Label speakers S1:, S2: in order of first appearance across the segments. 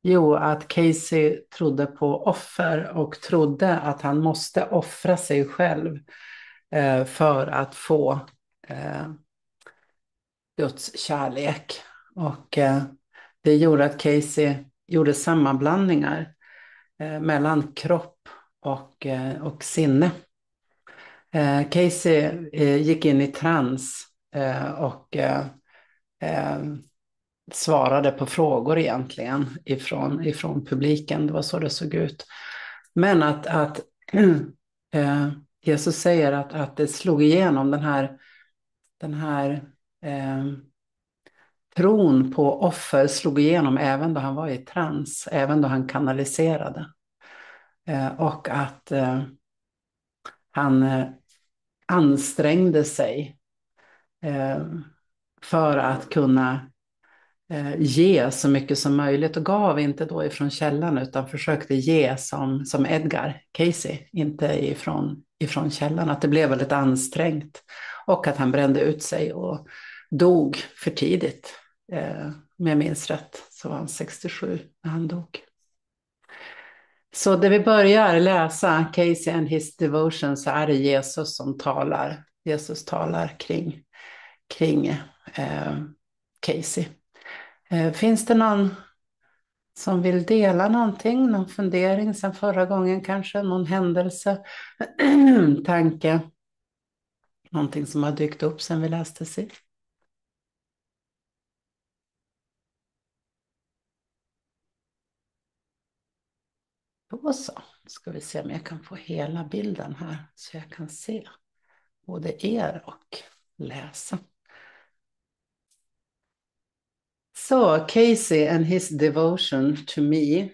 S1: Jo, att Casey trodde på offer och trodde att han måste offra sig själv för att få eh, Guds kärlek. Och det gjorde att Casey gjorde sammanblandningar mellan kropp och sinne. Casey gick in i trans och eh, svarade på frågor egentligen ifrån publiken. Det var så det såg ut. Men att Jesus säger att det slog igenom den här tron på offer slog igenom även då han var i trans, även då han kanaliserade. Och att han ansträngde sig för att kunna ge så mycket som möjligt och gav inte då ifrån källan utan försökte ge som Edgar Casey, inte ifrån källan. Att det blev väldigt ansträngt och att han brände ut sig och dog för tidigt. Om jag minns rätt så var han 67 när han dog. Så där vi börjar läsa Casey and his devotion så är det Jesus som talar. Jesus talar kring Casey. Finns det någon som vill dela någonting, någon fundering sedan förra gången kanske, någon händelse, tanke, någonting som har dykt upp sedan vi läste sist? Då så, ska vi se om jag kan få hela bilden här så jag kan se både er och läsa. So Casey and his devotion to me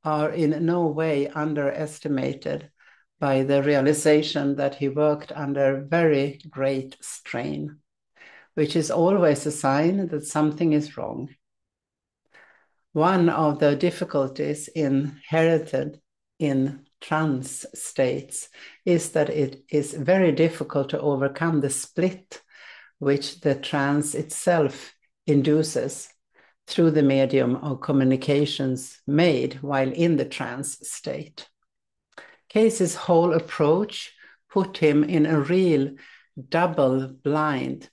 S1: are in no way underestimated by the realization that he worked under very great strain, which is always a sign that something is wrong. One of the difficulties inherited in trance states is that it is very difficult to overcome the split which the trance itself induces through the medium of communications made while in the trance state. Casey's whole approach put him in a real double bind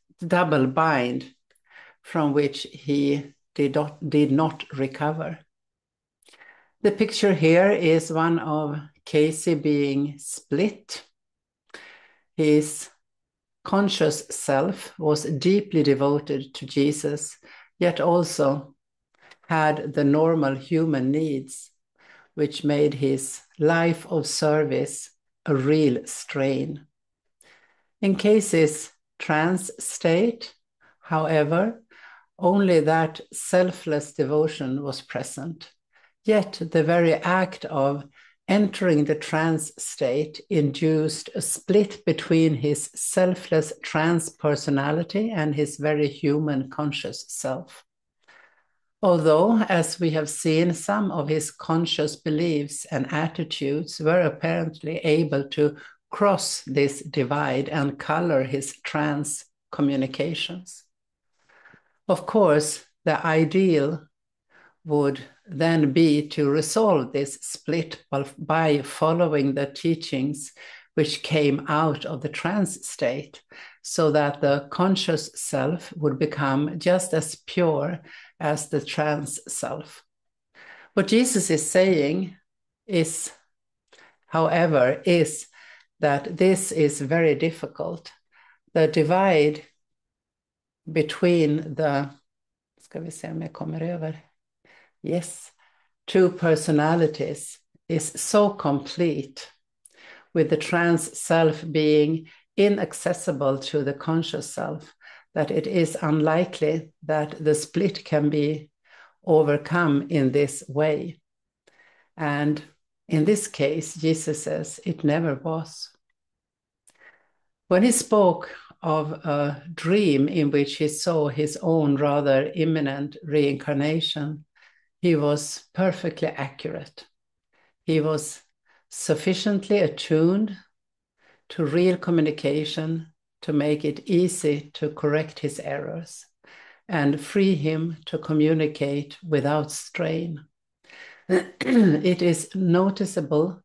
S1: from which he did not recover. The picture here is one of Casey being split. His conscious self was deeply devoted to Jesus, yet also had the normal human needs, which made his life of service a real strain. In Casey's trance state, however, only that selfless devotion was present. Yet the very act of entering the trance state induced a split between his selfless trance personality and his very human conscious self. Although, as we have seen, some of his conscious beliefs and attitudes were apparently able to cross this divide and color his trance communications. Of course, the ideal would then be to resolve this split by following the teachings which came out of the trance state, so that the conscious self would become just as pure as the trance self. What Jesus is saying is, however, is that this is very difficult. The divide between the, ska vi se om jag kommer över, yes, two personalities is so complete, with the trance self being inaccessible to the conscious self, that it is unlikely that the split can be overcome in this way. And in this case, Jesus says it never was. When he spoke of a dream in which he saw his own rather imminent reincarnation, he was perfectly accurate. He was sufficiently attuned to real communication to make it easy to correct his errors. and free him to communicate without strain. It is noticeable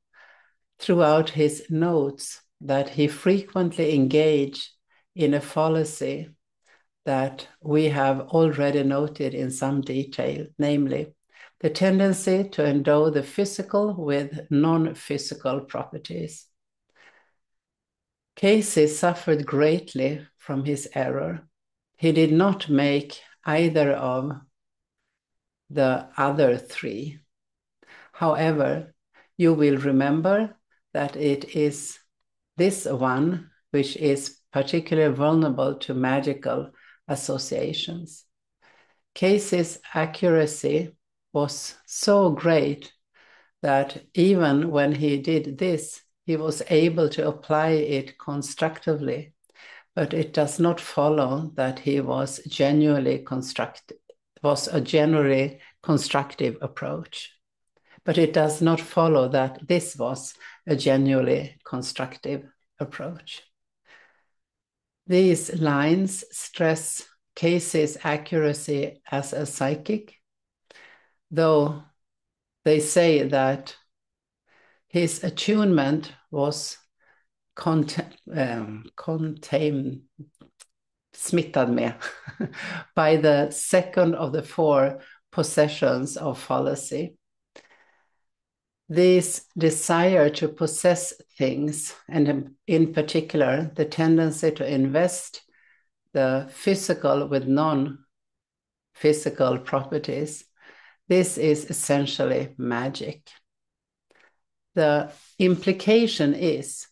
S1: throughout his notes that he frequently engaged in a fallacy that we have already noted in some detail, namely the tendency to endow the physical with non-physical properties. Casey suffered greatly from his error. He did not make either of the other three. However, you will remember that it is this one which is particularly vulnerable to magical associations. Casey's accuracy was so great that even when he did this, he was able to apply it constructively, but it does not follow that he was genuinely constructive, was a genuinely constructive approach. But it does not follow that this was a genuinely constructive approach. These lines stress Casey's accuracy as a psychic, though they say that his attunement was smittad med by the second of the four possessions of fallacy. This desire to possess things, and in particular, the tendency to invest the physical with non-physical properties, this is essentially magic. The implication is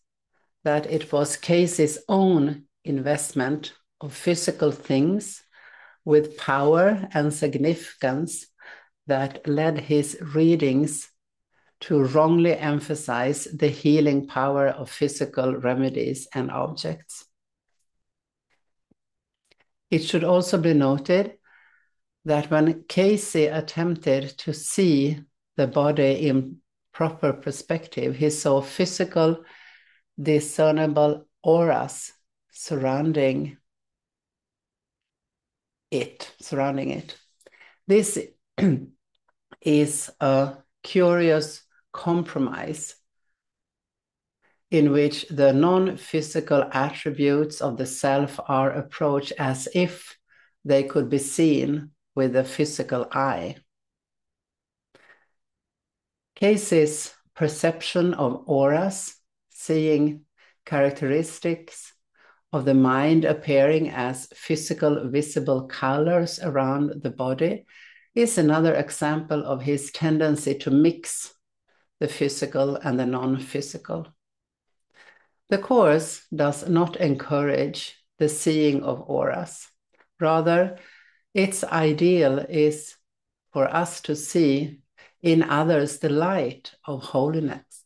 S1: that it was Casey's own investment of physical things with power and significance that led his readings to wrongly emphasize the healing power of physical remedies and objects. It should also be noted that when Casey attempted to see the body in proper perspective, he saw physical, discernible auras surrounding it. This is a curious compromise in which the non-physical attributes of the self are approached as if they could be seen with the physical eye. Casey's perception of auras, seeing characteristics of the mind appearing as physical visible colors around the body, is another example of his tendency to mix the physical and the non-physical. The course does not encourage the seeing of auras. Rather, its ideal is for us to see in others the light of holiness.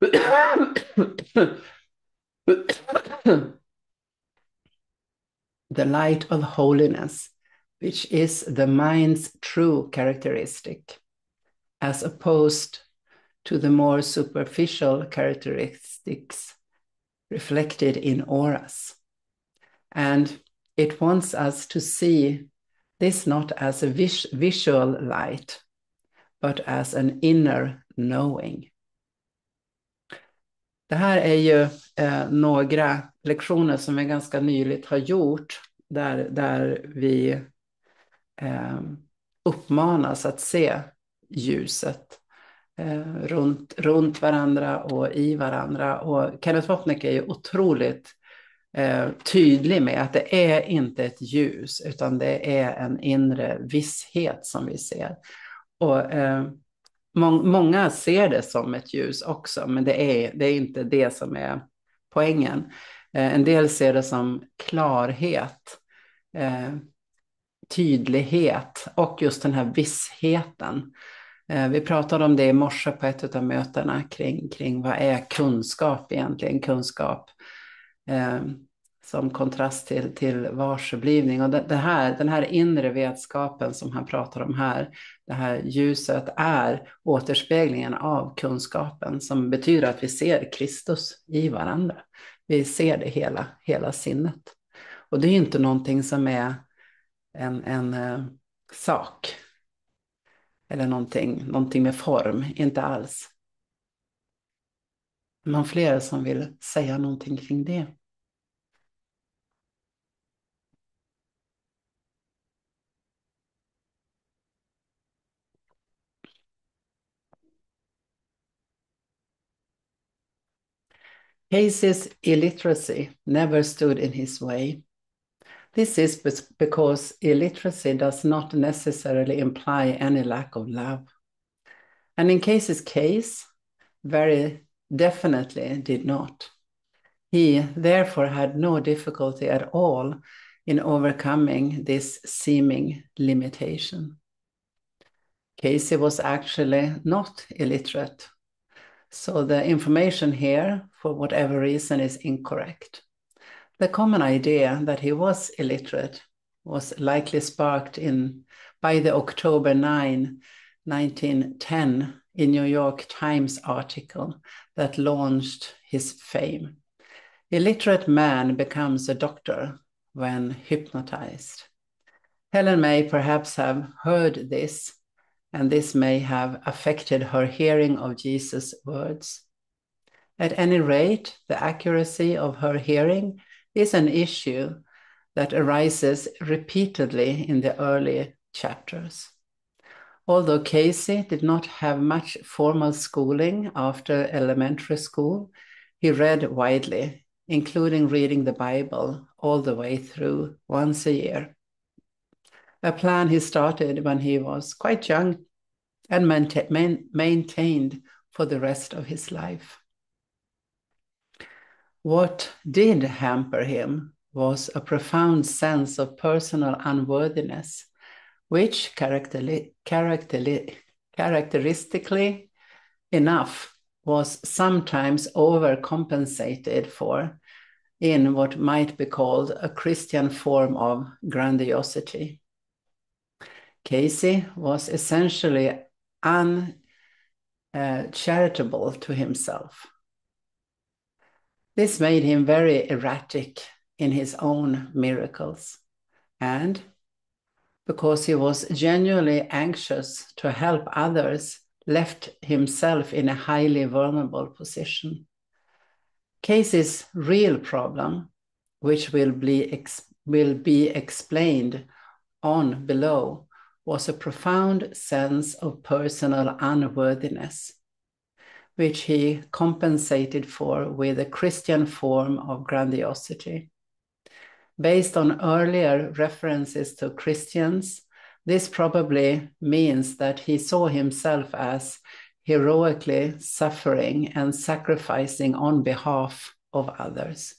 S1: The light of holiness, which is the mind's true characteristic, as opposed to the more superficial characteristics reflected in auras. And it wants us to see this not as a visual light, but as an inner knowing. Det här är ju några lektioner som vi ganska nyligt har gjort där vi uppmanas att se ljuset runt varandra och i varandra. Och Kenneth Wapnick är ju otroligt tydlig med att det är inte ett ljus, utan det är en inre visshet som vi ser. Och många ser det som ett ljus också, men det är inte det som är poängen. En del ser det som klarhet, tydlighet och just den här vissheten. Vi pratade om det i morse på ett av mötena kring vad är kunskap egentligen, kunskap som kontrast till varseblivning. Och den här inre vetskapen som han pratar om här, det här ljuset är återspeglingen av kunskapen, som betyder att vi ser Kristus i varandra. Vi ser det hela sinnet. Och det är ju inte någonting som är en sak. Eller någonting med form, inte alls. Men fler som vill säga någonting kring det. Casey's illiteracy never stood in his way. This is because illiteracy does not necessarily imply any lack of love. And in Casey's case, very definitely did not. He therefore had no difficulty at all in overcoming this seeming limitation. Casey was actually not illiterate. So the information here, for whatever reason, is incorrect. The common idea that he was illiterate was likely sparked by the October 9, 1910 in New York Times article that launched his fame. Illiterate man becomes a doctor when hypnotized. Helen may perhaps have heard this, and this may have affected her hearing of Jesus' words. At any rate, the accuracy of her hearing is an issue that arises repeatedly in the early chapters. Although Casey did not have much formal schooling after elementary school, he read widely, including reading the Bible all the way through once a year. A plan he started when he was quite young and maintained for the rest of his life. What did hamper him was a profound sense of personal unworthiness, which characteristically enough was sometimes overcompensated for in what might be called a Christian form of grandiosity. Casey was essentially uncharitable to himself. This made him very erratic in his own miracles, and because he was genuinely anxious to help others, left himself in a highly vulnerable position. Casey's real problem, which will be explained on below, was a profound sense of personal unworthiness, which he compensated for with a Christian form of grandiosity. Based on earlier references to Christians, this probably means that he saw himself as heroically suffering and sacrificing on behalf of others,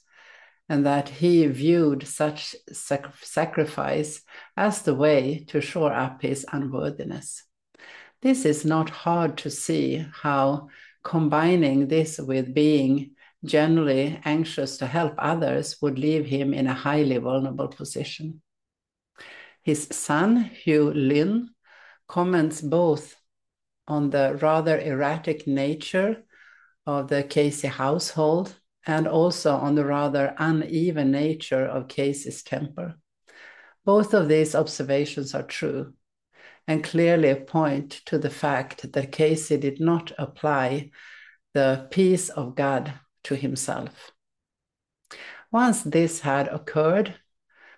S1: and that he viewed such sacrifice as the way to shore up his unworthiness. This is not hard to see how combining this with being generally anxious to help others would leave him in a highly vulnerable position. His son, Hugh Lynn, comments both on the rather erratic nature of the Casey household and also on the rather uneven nature of Casey's temper. Both of these observations are true and clearly point to the fact that Casey did not apply the peace of God to himself. Once this had occurred,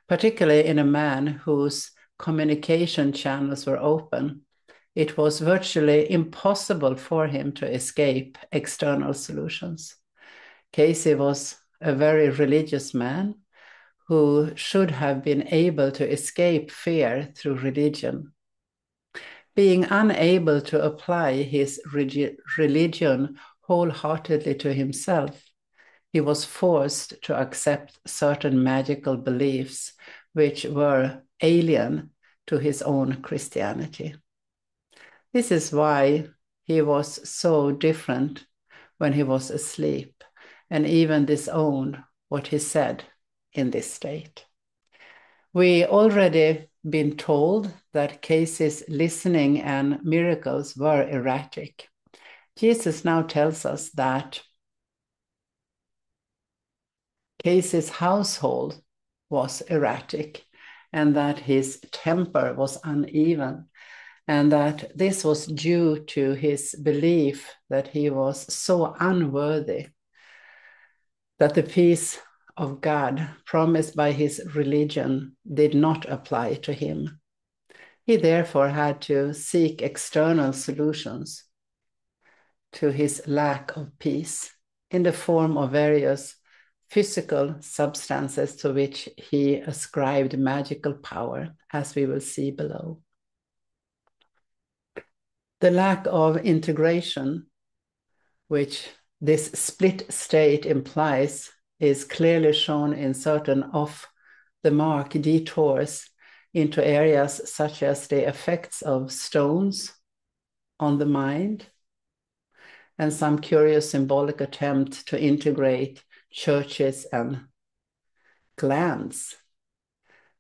S1: particularly in a man whose communication channels were open, it was virtually impossible for him to escape external solutions. Casey was a very religious man who should have been able to escape fear through religion. Being unable to apply his religion wholeheartedly to himself, he was forced to accept certain magical beliefs which were alien to his own Christianity. This is why he was so different when he was asleep and even disowned what he said in this state. We already been told that Casey's listening and miracles were erratic. Jesus now tells us that Casey's household was erratic, and that his temper was uneven, and that this was due to his belief that he was so unworthy that the peace of God promised by his religion did not apply to him. He therefore had to seek external solutions to his lack of peace in the form of various physical substances to which he ascribed magical power, as we will see below. The lack of integration, which this split state implies, is clearly shown in certain off-the-mark detours into areas such as the effects of stones on the mind, and some curious symbolic attempt to integrate churches and glands.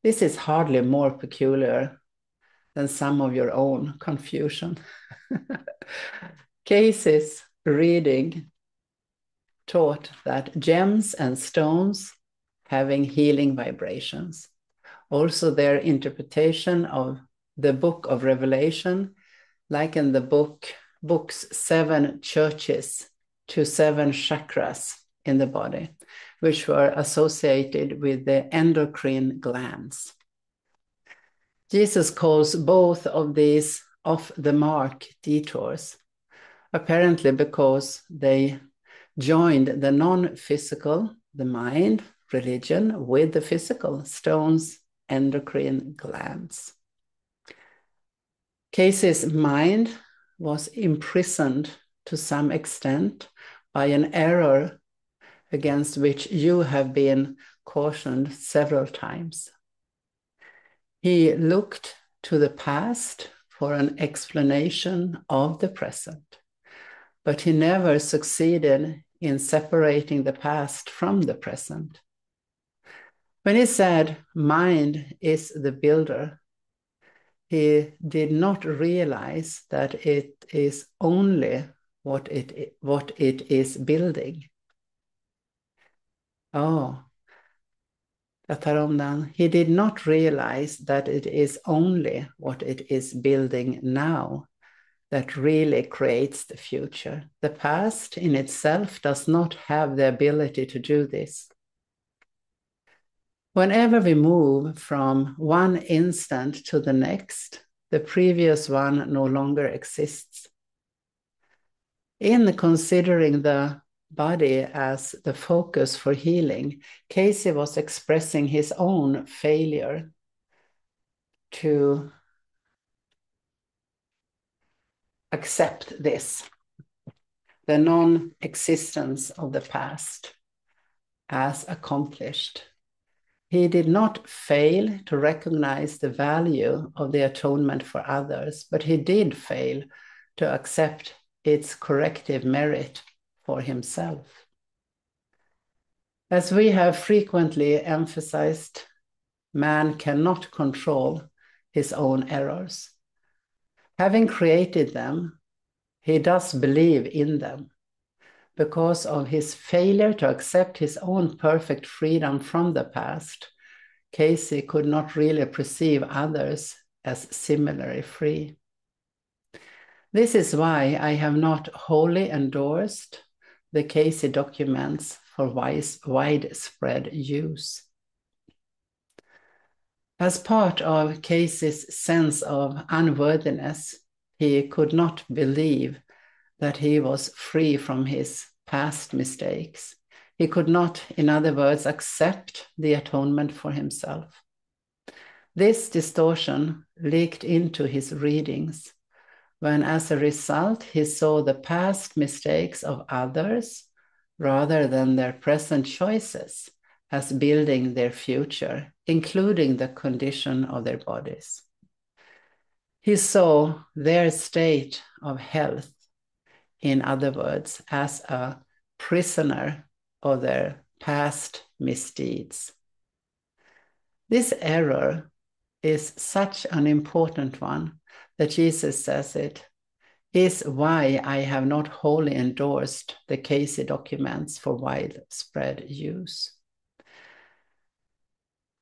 S1: This is hardly more peculiar than some of your own confusion. Casey's reading taught that gems and stones having healing vibrations. Also, their interpretation of the book of Revelation, like in the book's 7 churches to 7 chakras in the body, which were associated with the endocrine glands. Jesus calls both of these off-the-mark detours, apparently because they joined the non-physical, the mind, religion, with the physical, stones, endocrine glands. Casey's mind was imprisoned to some extent by an error against which you have been cautioned several times. He looked to the past for an explanation of the present, but he never succeeded in separating the past from the present. When he said, mind is the builder, he did not realize that it is only what it is building. Jag tar om den. He did not realize that it is only what it is building now that really creates the future. The past in itself does not have the ability to do this. Whenever we move from one instant to the next, the previous one no longer exists. In considering the body as the focus for healing, Casey was expressing his own failure to accept this, the non-existence of the past as accomplished. He did not fail to recognize the value of the atonement for others, but he did fail to accept its corrective merit for himself. As we have frequently emphasized, man cannot control his own errors. Having created them, he does believe in them. Because of his failure to accept his own perfect freedom from the past, Casey could not really perceive others as similarly free. This is why I have not wholly endorsed the Casey documents for widespread use. As part of Casey's sense of unworthiness, he could not believe that he was free from his past mistakes. He could not, in other words, accept the atonement for himself. This distortion leaked into his readings when, as a result, he saw the past mistakes of others rather than their present choices as building their future, including the condition of their bodies. He saw their state of health, in other words, as a prisoner of their past misdeeds. This error is such an important one that Jesus says it is why I have not wholly endorsed the Casey documents for widespread use.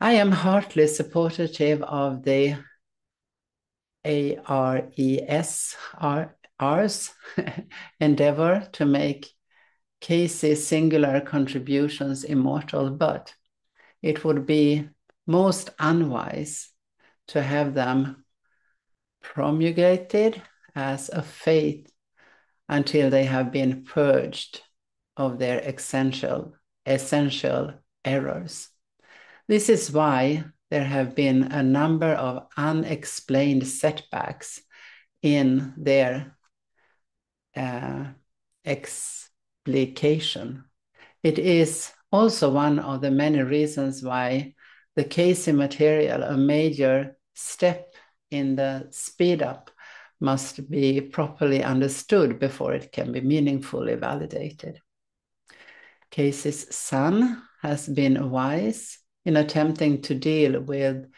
S1: I am heartily supportive of the ARESR's endeavor to make Casey's singular contributions immortal, but it would be most unwise to have them promulgated as a faith until they have been purged of their essential errors. This is why there have been a number of unexplained setbacks in their explication. It is also one of the many reasons why the Casey material, a major step in the speed up, must be properly understood before it can be meaningfully validated. Casey's son has been wise in attempting to deal with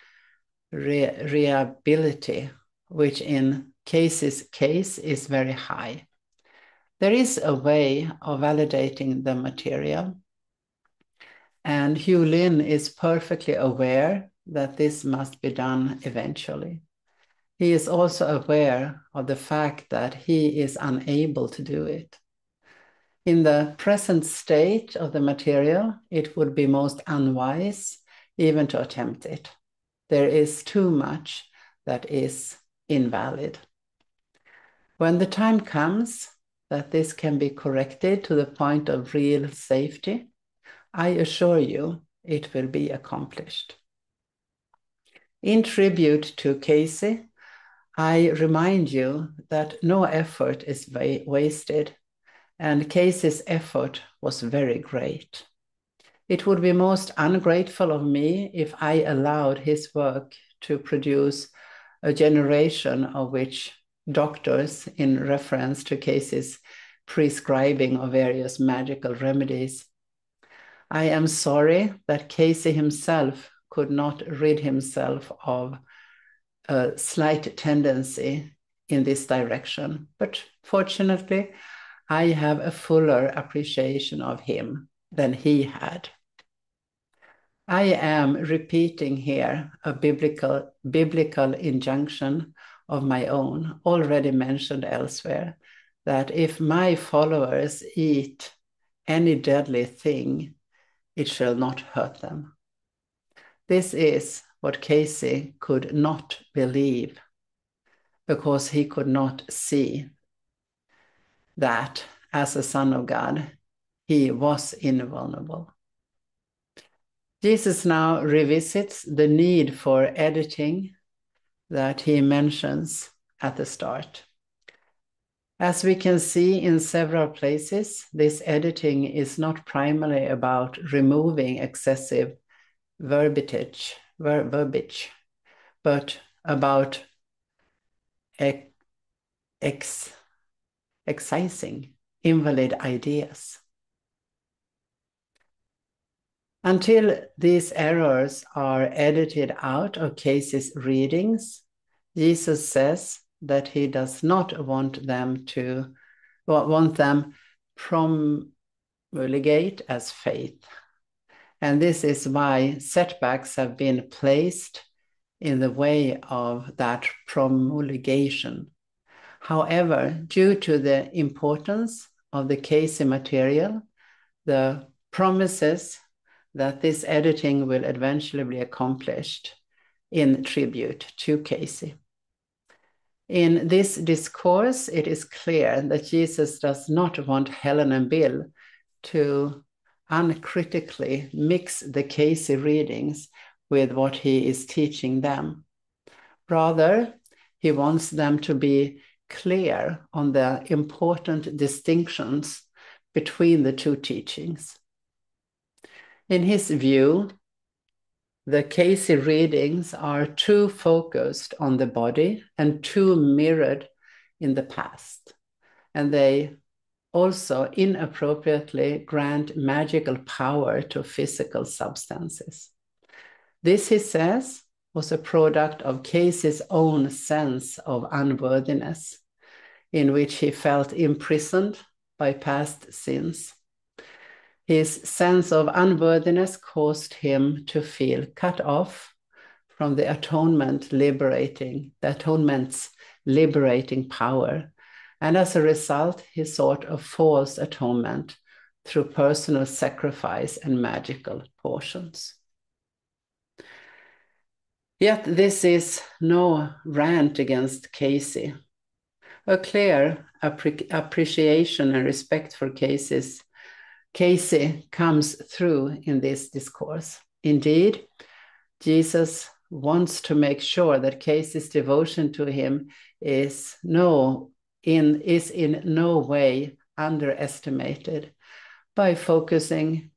S1: reliability, which in Casey's case is very high. There is a way of validating the material, and Hugh Lin is perfectly aware that this must be done eventually. He is also aware of the fact that he is unable to do it. In the present state of the material, it would be most unwise even to attempt it. There is too much that is invalid. When the time comes that this can be corrected to the point of real safety, I assure you it will be accomplished. In tribute to Casey, I remind you that no effort is wasted, and Casey's effort was very great. It would be most ungrateful of me if I allowed his work to produce a generation of which doctors, in reference to Casey's prescribing of various magical remedies. I am sorry that Casey himself could not rid himself of a slight tendency in this direction, but fortunately, I have a fuller appreciation of him than he had. I am repeating here a biblical injunction of my own, already mentioned elsewhere, that if my followers eat any deadly thing, it shall not hurt them. This is what Casey could not believe, because he could not see that as a son of God, he was invulnerable. Jesus now revisits the need for editing that he mentions at the start. As we can see in several places, this editing is not primarily about removing excessive verbiage, but about excising invalid ideas. Until these errors are edited out of Casey's readings, Jesus says that he does not want them promulgate as faith. And this is why setbacks have been placed in the way of that promulgation. However, due to the importance of the Casey material, the promises that this editing will eventually be accomplished in tribute to Casey. In this discourse, it is clear that Jesus does not want Helen and Bill to uncritically mix the Casey readings with what he is teaching them. Rather, he wants them to be clear on the important distinctions between the two teachings. In his view, the Casey readings are too focused on the body and too mirrored in the past. And they also inappropriately grant magical power to physical substances. This, he says, was a product of Casey's own sense of unworthiness, in which he felt imprisoned by past sins. His sense of unworthiness caused him to feel cut off from the atonement's liberating power. And as a result, he sought a false atonement through personal sacrifice and magical potions. Yet this is no rant against Casey. A clear appreciation and respect for Casey comes through in this discourse. Indeed, Jesus wants to make sure that Casey's devotion to him is in no way underestimated by focusing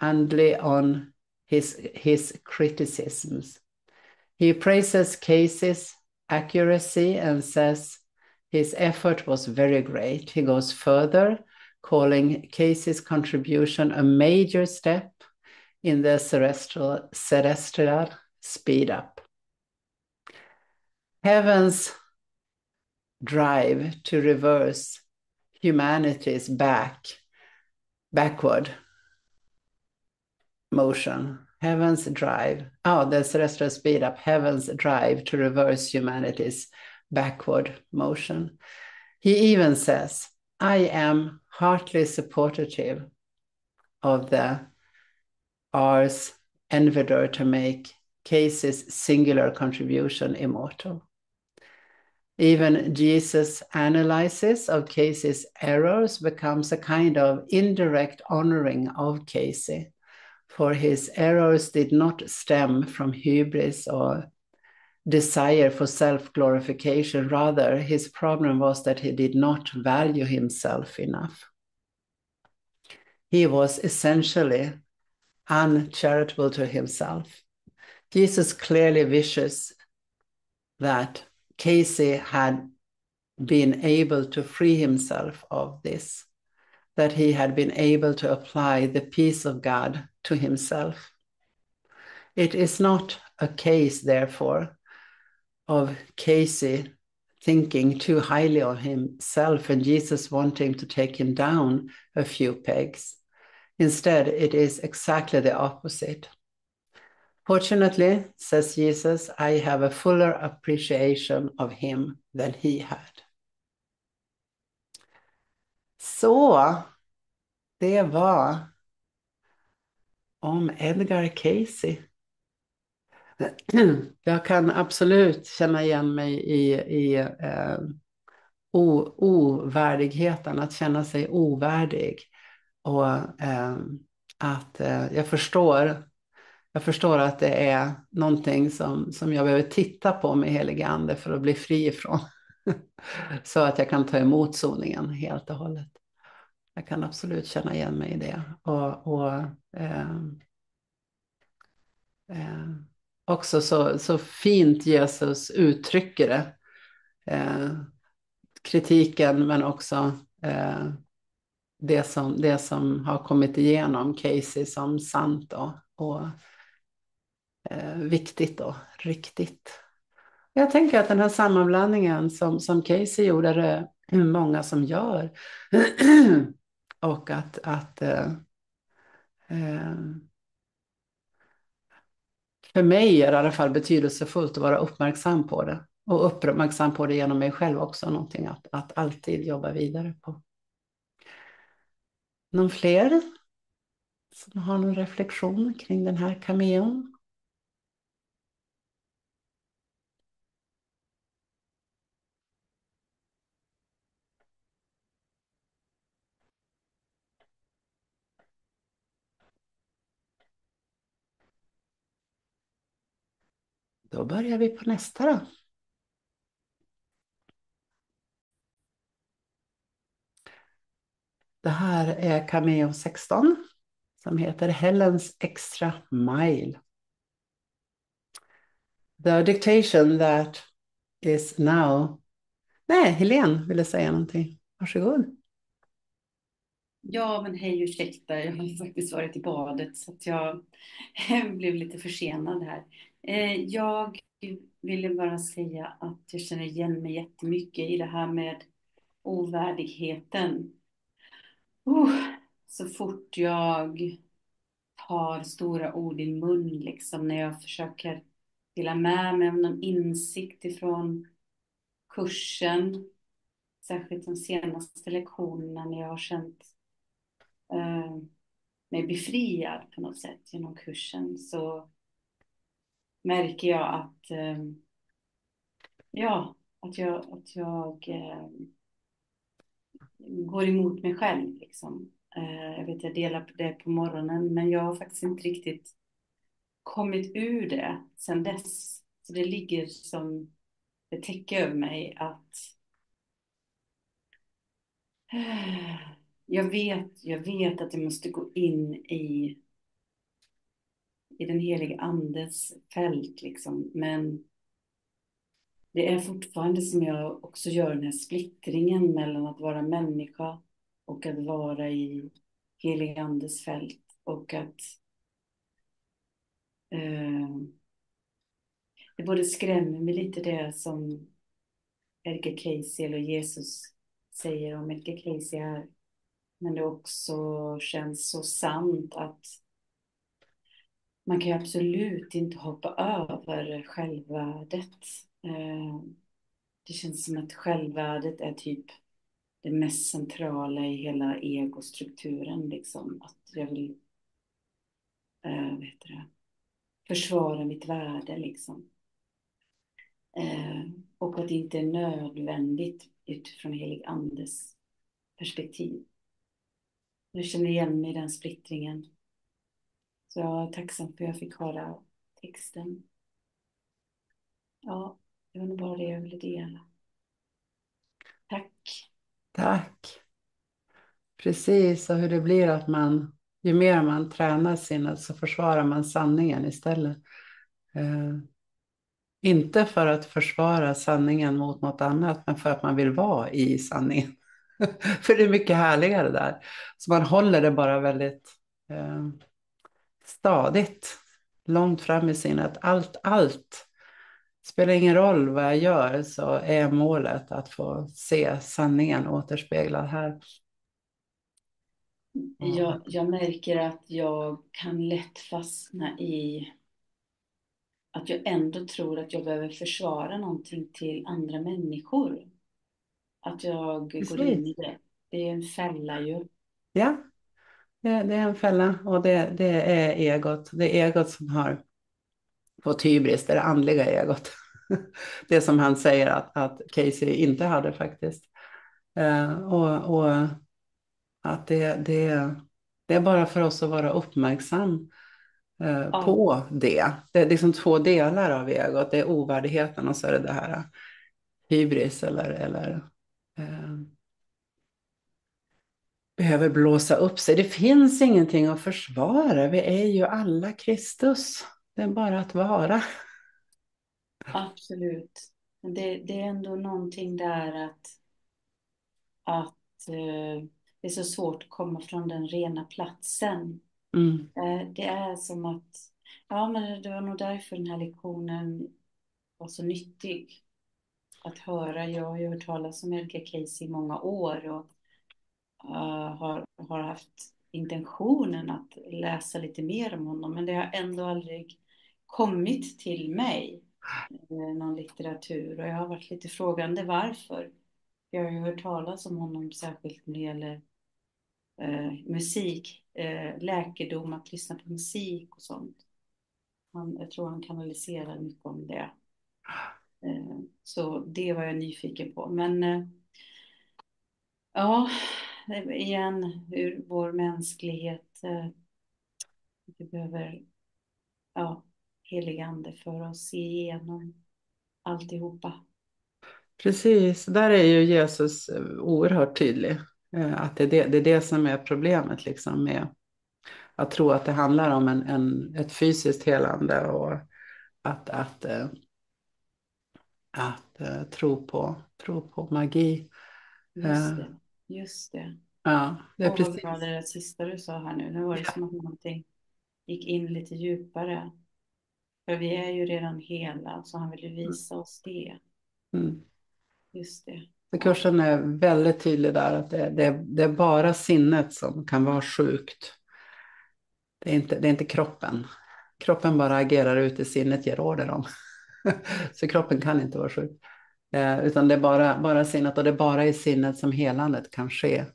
S1: only on his criticisms. He praises Casey's accuracy and says his effort was very great. He goes further, calling Casey's contribution a major step in the celestial speed up. Heaven's drive to reverse humanity's backward motion. Heaven's drive, the celestial speed up, heaven's drive to reverse humanity's backward motion. He even says, I am heartily supportive of the Ars endeavor to make Casey's singular contribution immortal. Even Jesus' analysis of Casey's errors becomes a kind of indirect honoring of Casey, for his errors did not stem from hubris or desire for self-glorification. Rather, his problem was that he did not value himself enough. He was essentially uncharitable to himself. Jesus clearly wishes that Casey had been able to free himself of this, that he had been able to apply the peace of God to himself. It is not a case, therefore, of Casey thinking too highly of himself and Jesus wanting to take him down a few pegs. Instead, it is exactly the opposite. Fortunately, says Jesus, I have a fuller appreciation of him than he had. Så, det var om Edgar Casey. Jag kan absolut känna igen mig i ovärdigheten, att känna sig ovärdig. Och att jag förstår att det är någonting som jag behöver titta på med helig ande för att bli fri ifrån. Så att jag kan ta emot soningen helt och hållet. Jag kan absolut känna igen mig i det. Också så fint Jesus uttrycker det. Kritiken men också det som har kommit igenom Casey som sant och viktigt och riktigt. Jag tänker att den här sammanblandningen som Casey gjorde är det många som gör. Och att för mig är det i alla fall betydelsefullt att vara uppmärksam på det. Och uppmärksam på det genom mig själv också. Någonting att alltid jobba vidare på. Någon fler som har någon reflektion kring den här cameon? Då börjar vi på nästa då. Det här är Cameo 16 som heter Helens extra mile. The dictation that is now... Nej, Helene ville säga någonting. Varsågod.
S2: Ja, men hej, ursäkta. Jag har faktiskt varit i badet så att jag blev lite försenad här. Jag ville bara säga att jag känner igen mig jättemycket i det här med ovärdigheten. så fort jag tar stora ord i mun, liksom när jag försöker dela med mig av någon insikt ifrån kursen, särskilt de senaste lektionerna när jag har känt eh, mig befriad på något sätt genom kursen, så märker jag att ja, att jag går emot mig själv liksom. Jag vet jag delar på det på morgonen, men jag har faktiskt inte riktigt kommit ur det sedan dess. Så det ligger som ett täcke över mig att jag vet att jag måste gå in i den heliga andes fält liksom. Men det är fortfarande som jag också gör den här splittringen mellan att vara människa och att vara i helig andes fält. Och att eh, det både skrämmer mig lite det som Edgar Cayce eller Jesus säger om Edgar Cayce här. Men det också känns så sant att man kan ju absolut inte hoppa över självvärdet. Det känns som att självvärdet är typ det mest centrala i hela egostrukturen. Liksom. Att jag vill vad heter det, försvara mitt värde. Liksom. Och att det inte är nödvändigt utifrån helig andes perspektiv. Jag känner igen mig i den splittringen. Så jag är tacksam för att jag fick höra texten. Ja, det var nog bara det jag ville dela. Tack.
S1: Tack. Precis, och hur det blir att ju mer man tränar sinnet så försvarar man sanningen istället. Inte för att försvara sanningen mot något annat, men för att man vill vara i sanningen. För det är mycket härligare där. Så man håller det bara väldigt stadigt, långt fram i sinnet. Allt. Spelar ingen roll vad jag gör, så är målet att få se sanningen återspeglad här.
S2: Jag märker att jag kan lätt fastna i att jag ändå tror att jag behöver försvara någonting till andra människor. Att jag går in i
S1: Precis.
S2: det. Det är en fälla ju.
S1: Ja, det är en fälla, och det är egot. Det är egot som har fått hybris, det är det andliga egot. Det som han säger att Casey inte hade faktiskt. Och att det är bara för oss att vara uppmärksam
S2: Ja,
S1: på det. Det är liksom två delar av egot. Det är ovärdigheten och så är det här hybris eller behöver blåsa upp sig. Det finns ingenting att försvara. Vi är ju alla Kristus. Det är bara att vara.
S2: absolut. Men det är ändå någonting där att det är så svårt att komma från den rena platsen.
S1: Mm.
S2: Det är som att, ja men det var nog därför den här lektionen var så nyttig att höra. Jag har ju hört talas om Edgar Cayce i många år och har haft intentionen att läsa lite mer om honom, men det har ändå aldrig kommit till mig någon litteratur, och jag har varit lite frågande varför. Jag har ju hört talas om honom särskilt när det gäller musik, läkedom, att lyssna på musik och sånt. Jag tror han kanaliserar mycket om det. Så det var jag nyfiken på. Men ja, igen, hur vår mänsklighet, vi behöver, ja, helig ande för att se igenom alltihopa.
S1: Precis, där är ju Jesus oerhört tydlig. Att det är det som är problemet liksom, med att tro att det handlar om ett fysiskt helande, och att tro på magi.
S2: Just
S1: Eh,
S2: det, just det.
S1: Ja, det är
S2: Åh, vad bra
S1: precis.
S2: det där sista du sa här nu. Nu var det som att någonting gick in lite djupare. För vi är ju redan hela, så han vill ju visa oss det.
S1: Mm.
S2: Just det.
S1: Så kursen är väldigt tydlig där att det är bara sinnet som kan vara sjukt. Det är inte kroppen. Kroppen bara agerar ut det sinnet ger order om. Så kroppen kan inte vara sjuk. Utan det är bara sinnet, och det är bara i sinnet som helandet kan ske.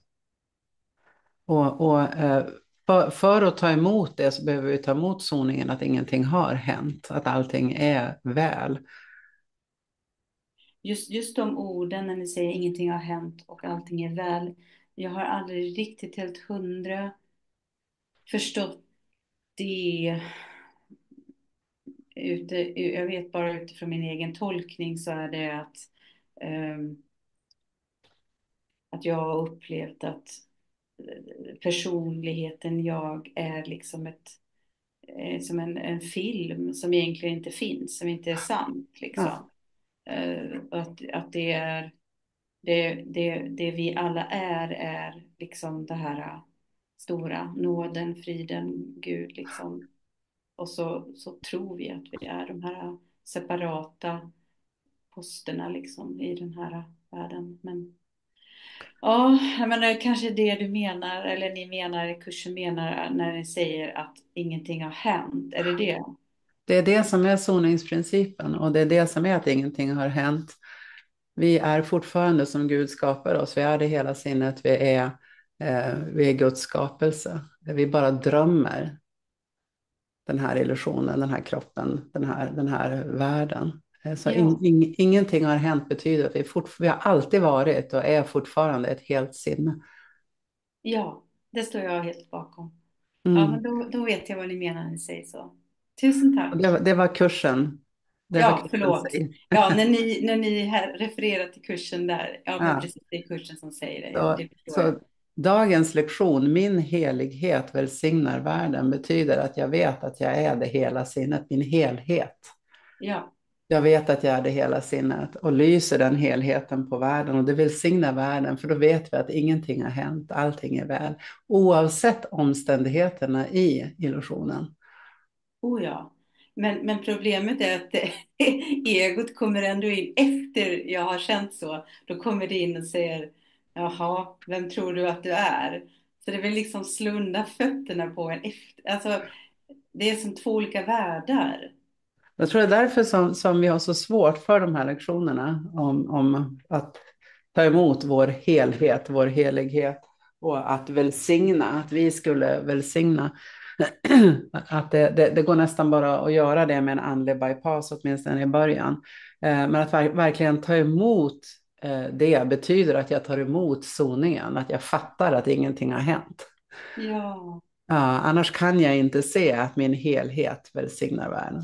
S1: För att ta emot det så behöver vi ta emot soningen att ingenting har hänt, att allting är väl.
S2: Just de orden när ni säger ingenting har hänt och allting är väl. Jag har aldrig riktigt helt hundra förstått det. Jag vet bara utifrån min egen tolkning så är det ehm, att jag har upplevt att personligheten jag är liksom som en film som egentligen inte finns, som inte är sant
S1: Ja,
S2: liksom. Att det är det vi alla är liksom det här stora nåden, friden, Gud liksom. Och så tror vi att vi är de här separata posterna liksom i den här världen. Men ja, jag menar kanske det du menar, eller ni menar, kursen menar när ni säger att ingenting har hänt. Är det det?
S1: det är det som är soningsprincipen, och det är det som är att ingenting har hänt. Vi är fortfarande som Gud skapar oss. Vi är det hela sinnet. Vi är Guds skapelse. Vi bara drömmer den här illusionen, den här kroppen, den här världen. Så
S2: Ja,
S1: ingenting har hänt betyder att vi har alltid varit och är fortfarande ett helt sinne.
S2: ja, det står jag helt bakom. Ja, men
S1: Mm.
S2: då vet jag vad ni menar när ni säger så. Tusen
S1: Och
S2: tack.
S1: det var kursen. Det var
S2: Ja,
S1: kursen
S2: förlåt.
S1: säger.
S2: Ja, när ni här refererar till kursen där. Ja, men
S1: Ja.
S2: precis, det är kursen som säger det. Ja,
S1: Så,
S2: det förstår jag.
S1: så dagens lektion, min helighet välsignar världen, betyder att jag vet att jag är det hela sinnet, min helhet.
S2: Ja,
S1: Jag vet att jag är det hela sinnet och lyser den helheten på världen, och det välsignar världen, för då vet vi att ingenting har hänt, allting är väl, oavsett omständigheterna i illusionen.
S2: oh ja. Men problemet är att egot kommer ändå in efter jag har känt så. Då kommer det in och säger, jaha, vem tror du att du är? Så det vill liksom slå undan fötterna på en efter. Alltså, det är som två olika världar.
S1: Jag tror det är därför som vi har så svårt för de här lektionerna om att ta emot vår helhet, vår helighet, och att välsigna, att vi skulle välsigna. Att det går nästan bara att göra det med en andlig bypass, åtminstone i början. Men att verkligen ta emot det betyder att jag tar emot soningen, att jag fattar att ingenting har hänt.
S2: Ja.
S1: Ja, annars kan jag inte se att min helhet välsignar världen.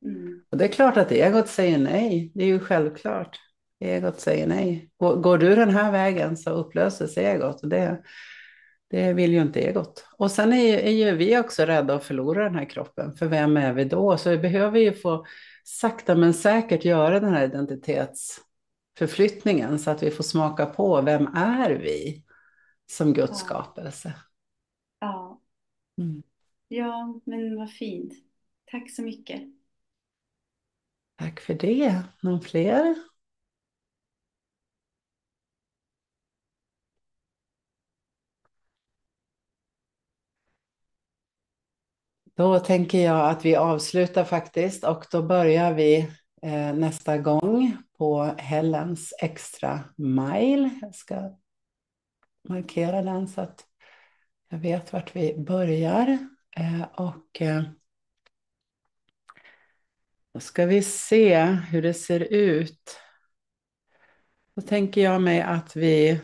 S2: Mm.
S1: Och det är klart att egot säger nej. Det är ju självklart. Egot säger nej. Går du den här vägen så upplöses egot. Och det vill ju inte egot. Och sen är ju vi också rädda att förlora den här kroppen. För vem är vi då? Så vi behöver ju få sakta men säkert göra den här identitetsförflyttningen. Så att vi får smaka på, vem är vi som Guds
S2: Ja.
S1: skapelse?
S2: Ja.
S1: Mm.
S2: Ja, men vad fint. Tack så mycket.
S1: Tack för det. Någon fler? Då tänker jag att vi avslutar faktiskt, och då börjar vi nästa gång på Hellens extra mile. Jag ska markera den så att jag vet vart vi börjar. Då ska vi se hur det ser ut. Då tänker jag mig att eh,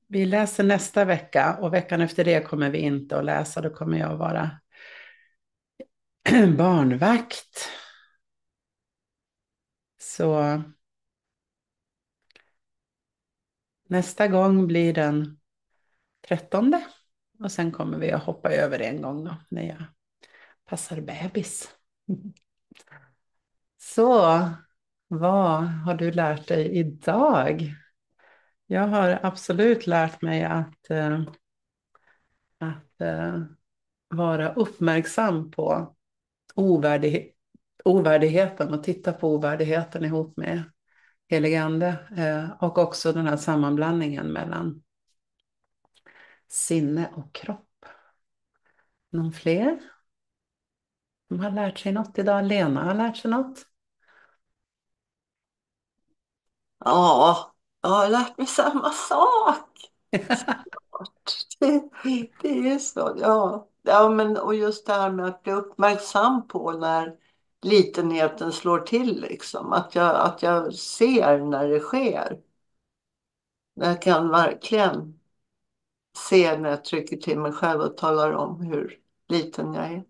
S1: vi läser nästa vecka, och veckan efter det kommer vi inte att läsa. Då kommer jag vara barnvakt. Så nästa gång blir den 13, och sen kommer vi att hoppa över en gång då, när jag passar bebis. Så, vad har du lärt dig idag? Jag har absolut lärt mig att vara uppmärksam på ovärdighet, ovärdigheten och titta på ovärdigheten ihop med helig ande. Och också den här sammanblandningen mellan sinne och kropp. Någon fler som har lärt sig något idag? Lena har lärt sig något.
S3: Ja, jag har lärt mig samma sak. Det, det är så, ja. Ja, men och just det här med att bli uppmärksam på när litenheten slår till liksom. Att jag ser när det sker. Jag kan verkligen se när jag trycker till mig själv och talar om hur liten jag är.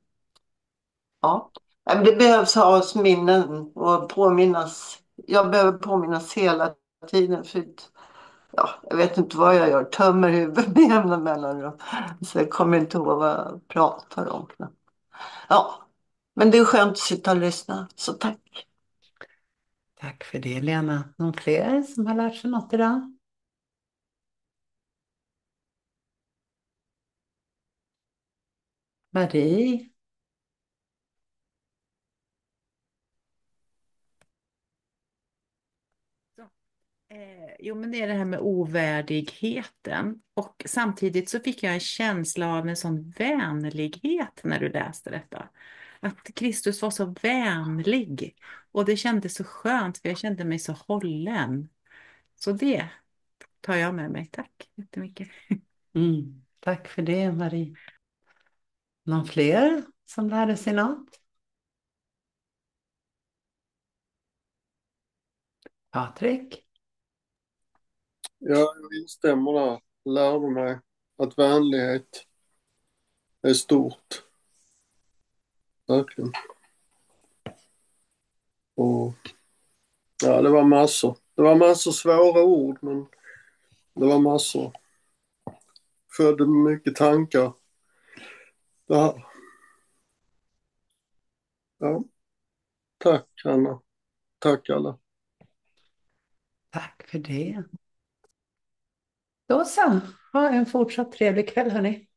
S3: Ja. Nej, men det behövs ha minnen och påminnas. Jag behöver påminnas hela tiden. För ja, jag vet inte vad jag gör. Tömmer huvudet med jämna mellanrum. Så jag kommer inte ihåg vad jag pratar om. Ja, men det är skönt att sitta och lyssna. Så tack.
S1: Tack för det, Lena. Någon fler som har lärt sig något idag? Marie?
S4: Jo, men det är det här med ovärdigheten. Och samtidigt så fick jag en känsla av en sån vänlighet när du läste detta. Att Kristus var så vänlig. Och det kändes så skönt, för jag kände mig så hållen. Så det tar jag med mig. Tack jättemycket.
S1: Tack för det, Marie. Någon fler som lärde sig något? Patrik?
S5: Ja, jag instämmer där. Lärde mig att vänlighet är stort. Verkligen. Och ja, det var massor. Det var massor svåra ord, men det var massor. Födde mycket tankar. Det här. Ja, tack Anna. Tack alla.
S1: Tack för det. Då så. Ha en fortsatt trevlig kväll, hörni.